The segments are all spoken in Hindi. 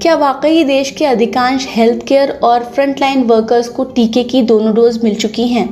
क्या वाकई देश के अधिकांश हेल्थ केयर और फ्रंटलाइन वर्कर्स को टीके की दोनों डोज मिल चुकी हैं?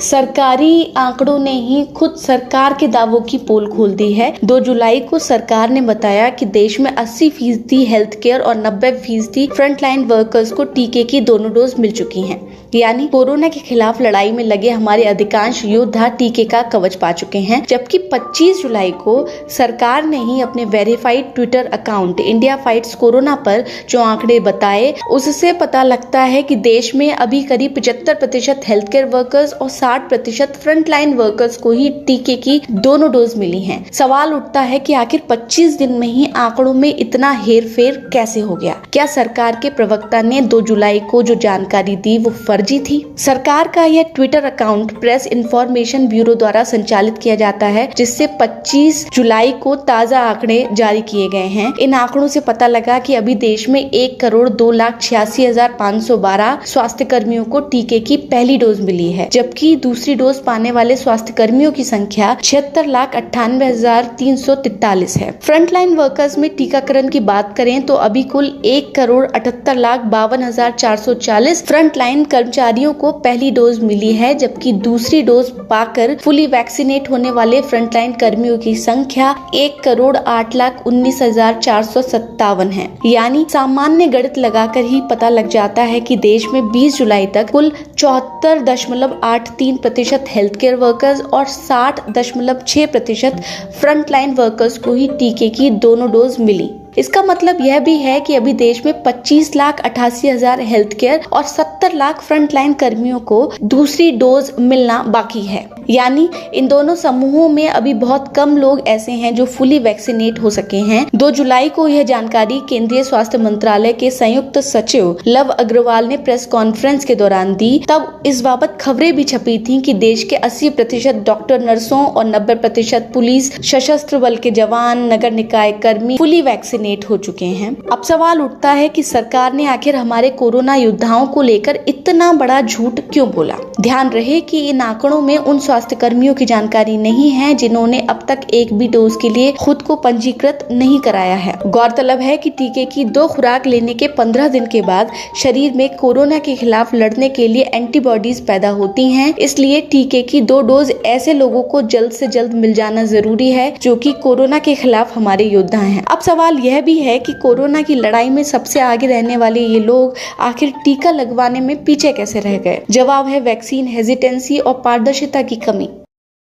सरकारी आंकड़ों ने ही खुद सरकार के दावों की पोल खोल दी है। 2 जुलाई को सरकार ने बताया कि देश में 80% हेल्थ केयर और 90% फ्रंटलाइन वर्कर्स को टीके की दोनों डोज मिल चुकी हैं। यानी कोरोना के खिलाफ लड़ाई में लगे हमारे अधिकांश योद्धा टीके का कवच पा चुके हैं। जबकि 25 जुलाई को सरकार ने ही अपने verified Twitter account India fights corona पर जो आंकड़े बताए, उससे पता लगता है कि देश में अभी करीब 75% हेल्थ केयर वर्कर्स और 60% फ्रंटलाइन वर्कर्स को ही टीके की दोनों डोज मिली हैं। सवाल उठता है कि आखिर 25 दिन में ही आंकड़ों में इतना हेरफेर कैसे हो गया? क्या सरकार के प्रवक्ता ने 2 जुलाई को जो जानकारी दी वो फर्जी थी? सरकार का यह Twitter account press information bureau द्वारा संचालित किया जाता है, जिससे 25 जुलाई को ताजा आंकड़े जारी किए गए हैं। इन आंकड़ों से पता लगा कि अभी देश में 1,02,86,512 स्वास्थ्य कर्मियों को टीके की पहली डोज मिली है, जबकि दूसरी डोज पाने वाले स्वास्थ्य कर्मियों की संख्या 76,98,343 है। फ्रंटलाइन वर्कर्स में टीकाकरण की बात करें तो अभी कुल 1,78,52,440 फ्रंटलाइन कर्मचारियों को पहली डोज मिली है, जबकि दूसरी डोज पाकर फुली वैक्सीनेट होने वाले फ्रंटलाइन कर्मियों की संख्या 1,08,19,457 है। यानी सामान्य गणित लगाकर ही पता लग जाता है कि देश में 20 जुलाई तक कुल 74.83% हेल्थ केयर वर्कर्स और 60.6% फ्रंटलाइन वर्कर्स को ही टीके की दोनों डोज मिली। इसका मतलब यह भी है कि अभी देश में 25,88,000 हेल्थ केयर और 70 लाख फ्रंटलाइन कर्मियों को दूसरी डोज मिलना बाकी है। यानी इन दोनों समूहों में अभी बहुत कम लोग ऐसे हैं जो फुली वैक्सीनेट हो सके हैं। 2 जुलाई को यह जानकारी केंद्रीय स्वास्थ्य मंत्रालय के संयुक्त सचिव लव अग्रवाल ने प्रेस कॉन्फ्रेंस के दौरान दी। तब इस बाबत खबरें भी छपी थीं कि देश के 80% डॉक्टर, नर्सों और 90% पुलिस, सशस्त्र बल के जवान, नगर निकाय कर्मी फुली वैक्सीनेट हो चुके हैं। अब सवाल उठता है कि सरकार ने आखिर हमारे कोरोना योद्धाओं को लेकर इतना बड़ा झूठ क्यों बोला? ध्यान रहे कि इन आंकड़ों में उन स्वास्थ्य कर्मियों की जानकारी नहीं है जिन्होंने अब तक एक भी डोज के लिए खुद को पंजीकृत नहीं कराया है। गौरतलब है कि टीके की 2 खुराक लेने के 15 दिन के बाद शरीर में कोरोना के खिलाफ लड़ने के लिए एंटीबॉडीज पैदा होती हैं। इसलिए टीके की 2 डोज ऐसे लोगों को जल्द से जल्द मिल जाना जरूरी है जो कि कोरोना के खिलाफ हमारे योद्धा हैं। अब सवाल यह भी है कि कोरोना की लड़ाई में सबसे आगे रहने वाले ये लोग आखिर टीका लगवाने में पीछे कैसे रह गए? जवाब है वैक्सीन हेजिटेंसी और पारदर्शिता की कमी।